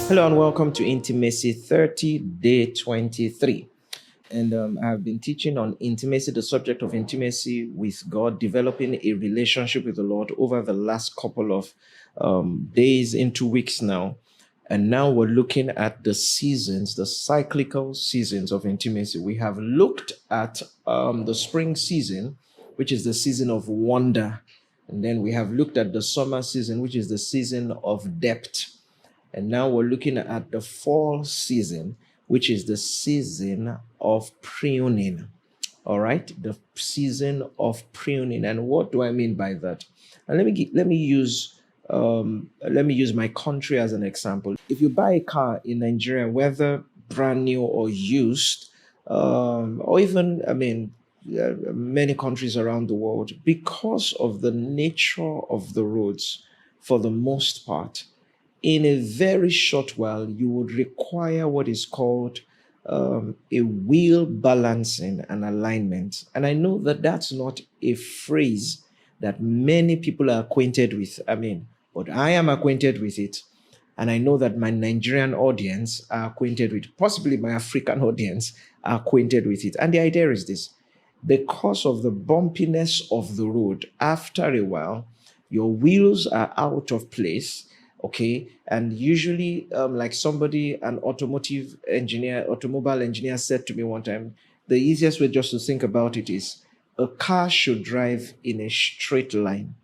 Hello and welcome to Intimacy 30, Day 23. And I've been teaching on intimacy, the subject of intimacy with God, developing a relationship with the Lord over the last couple of days into weeks now. And now we're looking at the seasons, the cyclical seasons of intimacy. We have looked at the spring season, which is the season of wonder. And then we have looked at the summer season, which is the season of depth. And now we're looking at the fall season, which is the season of pruning. All right, the season of pruning. And what do I mean by that? And let me use my country as an example. If you buy a car in Nigeria, whether brand new or used, or even many countries around the world, because of the nature of the roads, for the most part, in a very short while, you would require what is called a wheel balancing and alignment. And I know that that's not a phrase that many people are acquainted with. But I am acquainted with it. And I know that my Nigerian audience are acquainted with it. Possibly my African audience are acquainted with it. And the idea is this: because of the bumpiness of the road, after a while, your wheels are out of place. Okay. And usually, like an automobile engineer said to me one time, the easiest way just to think about it is a car should drive in a straight line.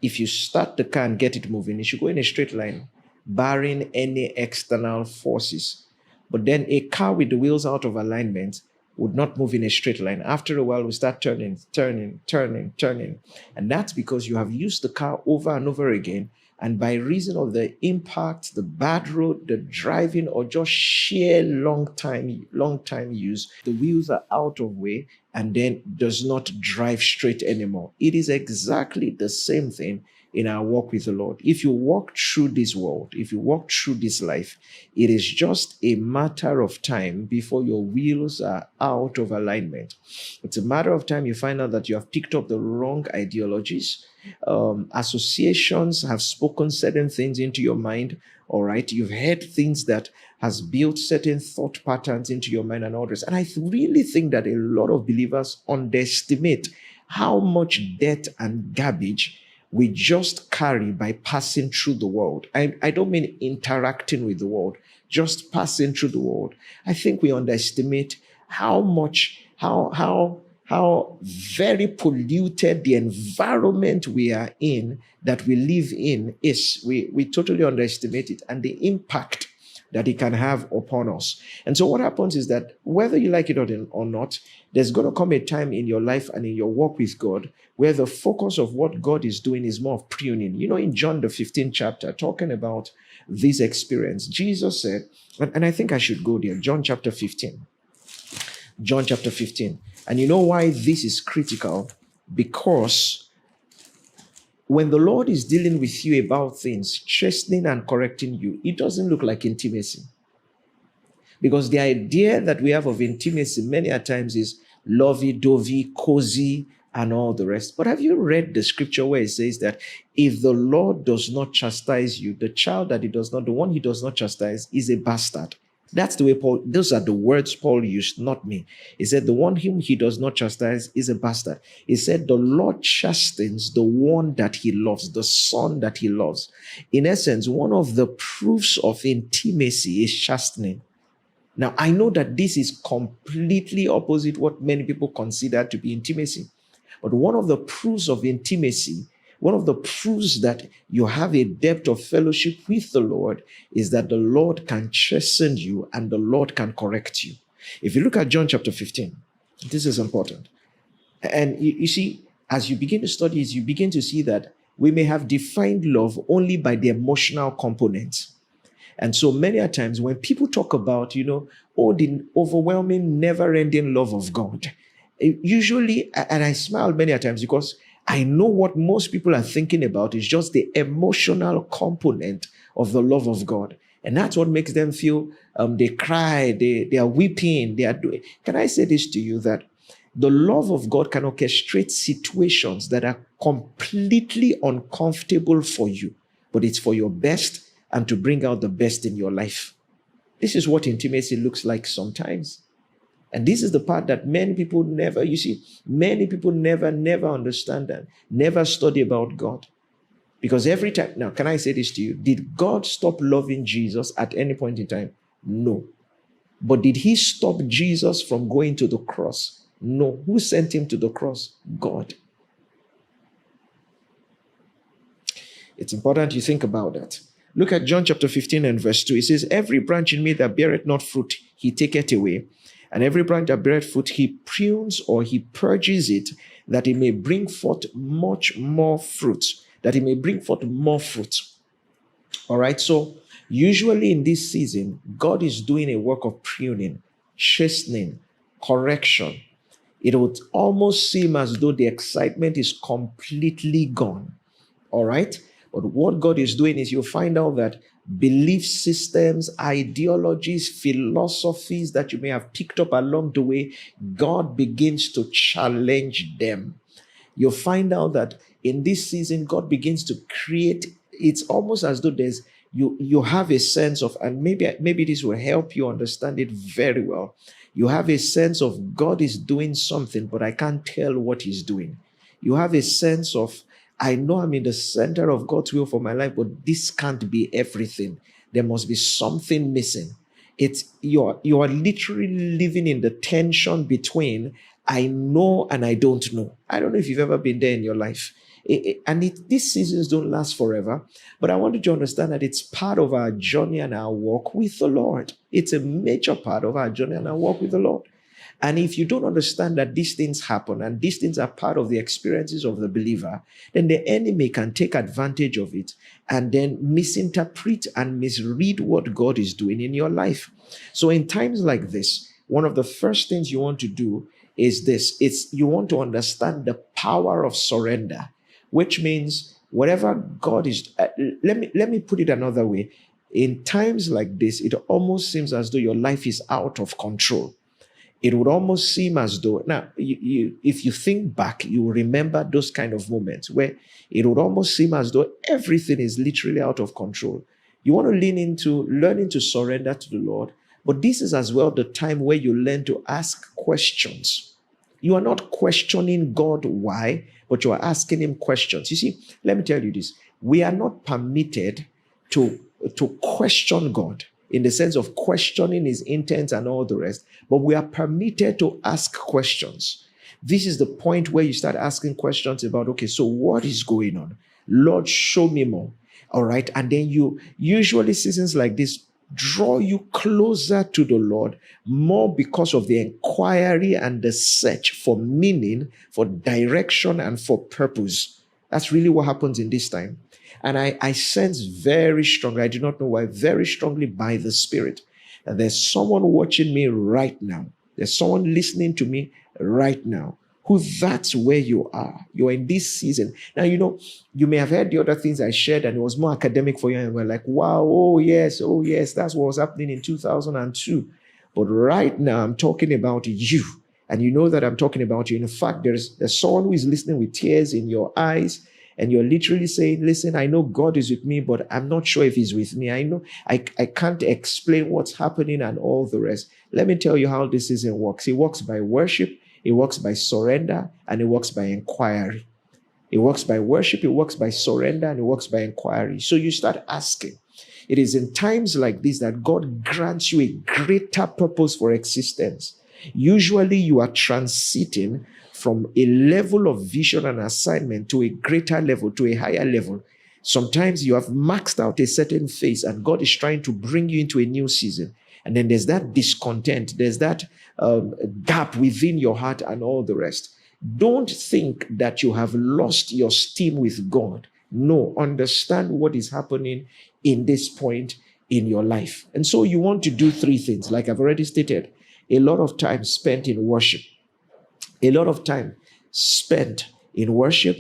If you start the car and get it moving, it should go in a straight line, barring any external forces. But then a car with the wheels out of alignment would not move in a straight line. After a while, we start turning. And that's because you have used the car over and over again. And by reason of the impact, the bad road, the driving, or just sheer long time use, the wheels are out of way and then does not drive straight anymore. It is exactly the same thing in our walk with the Lord. If you walk through this world, if you walk through this life, it is just a matter of time before your wheels are out of alignment. It's a matter of time you find out that you have picked up the wrong ideologies. Associations have spoken certain things into your mind. All right, you've heard things that has built certain thought patterns into your mind and others. And I really think that a lot of believers underestimate how much debt and garbage we just carry by passing through the world. I don't mean interacting with the world, just passing through the world. I think we underestimate how very polluted the environment we are in, that we live in, is. We totally underestimate it and the impact that it can have upon us. And so what happens is that whether you like it or not, there's going to come a time in your life and in your walk with God where the focus of what God is doing is more of pruning. You know, in John the 15th chapter, talking about this experience, Jesus said, and I think I should go there, John chapter 15. And you know why this is critical? Because when the Lord is dealing with you about things, chastening and correcting you, it doesn't look like intimacy. Because the idea that we have of intimacy many a times is lovey-dovey, cozy, and all the rest. But have you read the scripture where it says that if the Lord does not chastise you, the child that the one he does not chastise is a bastard? That's the way those are the words Paul used, not me. He said, the one whom he does not chastise is a bastard. He said, the Lord chastens the one that he loves, the son that he loves. In essence, one of the proofs of intimacy is chastening. Now, I know that this is completely opposite what many people consider to be intimacy. But one of the proofs of intimacy, one of the proofs that you have a depth of fellowship with the Lord, is that the Lord can chasten you and the Lord can correct you. If you look at John chapter 15, this is important. And you see, as you begin to study, you begin to see that we may have defined love only by the emotional components. And so many a times when people talk about, the overwhelming, never-ending love of God, usually, and I smile many a times because I know what most people are thinking about is just the emotional component of the love of God. And that's what makes them feel, they cry, they are weeping, they are doing. Can I say this to you, that the love of God can orchestrate situations that are completely uncomfortable for you, but it's for your best and to bring out the best in your life. This is what intimacy looks like sometimes. And this is the part that many people never, many people never understand that, never study about God. Because every time, now, can I say this to you? Did God stop loving Jesus at any point in time? No. But did he stop Jesus from going to the cross? No. Who sent him to the cross? God. It's important you think about that. Look at John chapter 15 and verse 2. It says, every branch in me that beareth not fruit, he taketh away. And every branch that beareth fruit, he prunes or he purges it, that it may bring forth much more fruit. That it may bring forth more fruit. All right. So usually in this season, God is doing a work of pruning, chastening, correction. It would almost seem as though the excitement is completely gone. All right. But what God is doing is you'll find out that belief systems, ideologies, philosophies that you may have picked up along the way, God begins to challenge them. You'll find out that in this season, God begins to create, it's almost as though there's, you have a sense of, and maybe this will help you understand it very well. You have a sense of God is doing something, but I can't tell what he's doing. You have a sense of, I know I'm in the center of God's will for my life, but this can't be everything. There must be something missing. It's you are literally living in the tension between I know and I don't know. I don't know if you've ever been there in your life. These seasons don't last forever, but I want you to understand that it's part of our journey and our walk with the Lord. It's a major part of our journey and our walk with the Lord. And if you don't understand that these things happen and these things are part of the experiences of the believer, then the enemy can take advantage of it and then misinterpret and misread what God is doing in your life. So in times like this, one of the first things you want to do is this. You want to understand the power of surrender, which means whatever God is, let me put it another way. In times like this, it almost seems as though your life is out of control. It would almost seem as though, now, if you think back, you will remember those kind of moments where it would almost seem as though everything is literally out of control. You want to lean into learning to surrender to the Lord, but this is as well the time where you learn to ask questions. You are not questioning God why, but you are asking him questions. You see, let me tell you this. We are not permitted to question God in the sense of questioning his intent and all the rest, but we are permitted to ask questions. This is the point where you start asking questions about, okay, so what is going on? Lord, show me more. All right. And then usually seasons like this draw you closer to the Lord more because of the inquiry and the search for meaning, for direction, and for purpose. That's really what happens in this time. And I sense very strongly, I do not know why, very strongly by the Spirit, that there's someone watching me right now. There's someone listening to me right now who that's where you are. You're in this season. Now, you may have heard the other things I shared and it was more academic for you and we're like, wow, oh yes, that's what was happening in 2002. But right now I'm talking about you. And you know that I'm talking about you. In fact, there's someone who is listening with tears in your eyes. And you're literally saying, listen, I know God is with me, but I'm not sure if he's with me. I know I can't explain what's happening and all the rest. Let me tell you how this season works. It works by worship, it works by surrender, and it works by inquiry. It works by worship, it works by surrender, and it works by inquiry. So you start asking. It is in times like this that God grants you a greater purpose for existence. Usually you are transiting from a level of vision and assignment to a greater level, to a higher level. Sometimes you have maxed out a certain phase and God is trying to bring you into a new season. And then there's that discontent, there's that gap within your heart and all the rest. Don't think that you have lost your steam with God. No, understand what is happening in this point in your life. And so you want to do three things, like I've already stated. A lot of time spent in worship. A lot of time spent in worship,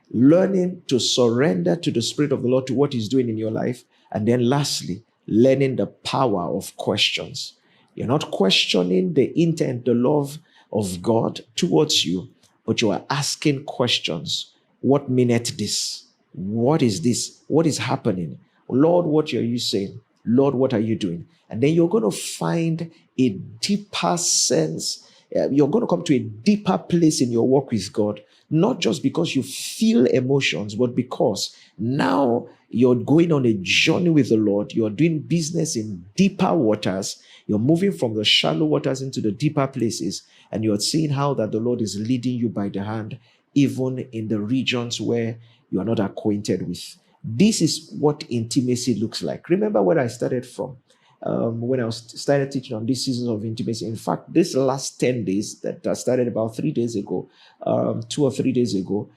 learning to surrender to the Spirit of the Lord, to what he's doing in your life. And then lastly, learning the power of questions. You're not questioning the intent, the love of God towards you, but you are asking questions. What meaneth this? What is this? What is happening? Lord, what are you saying? Lord, what are you doing? And then you're going to find a deeper sense. You're going to come to a deeper place in your walk with God, not just because you feel emotions, but because now you're going on a journey with the Lord. You're doing business in deeper waters. You're moving from the shallow waters into the deeper places, and you're seeing how that the Lord is leading you by the hand, even in the regions where you are not acquainted with. This is what intimacy looks like. Remember where I started from? When I started teaching on these seasons of intimacy. In fact, this last 10 days that I started about 3 days ago, 2 or 3 days ago,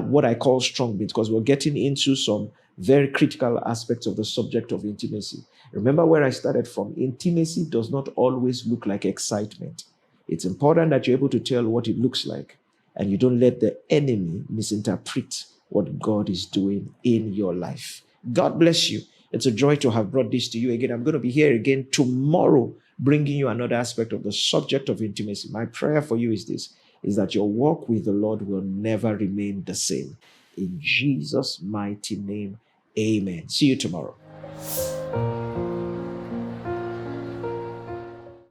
what I call strong beats, because we're getting into some very critical aspects of the subject of intimacy. Remember where I started from? Intimacy does not always look like excitement. It's important that you're able to tell what it looks like, and you don't let the enemy misinterpret what God is doing in your life. God bless you. It's a joy to have brought this to you again. I'm going to be here again tomorrow, bringing you another aspect of the subject of intimacy. My prayer for you is this, is that your walk with the Lord will never remain the same. In Jesus' mighty name, amen. See you tomorrow.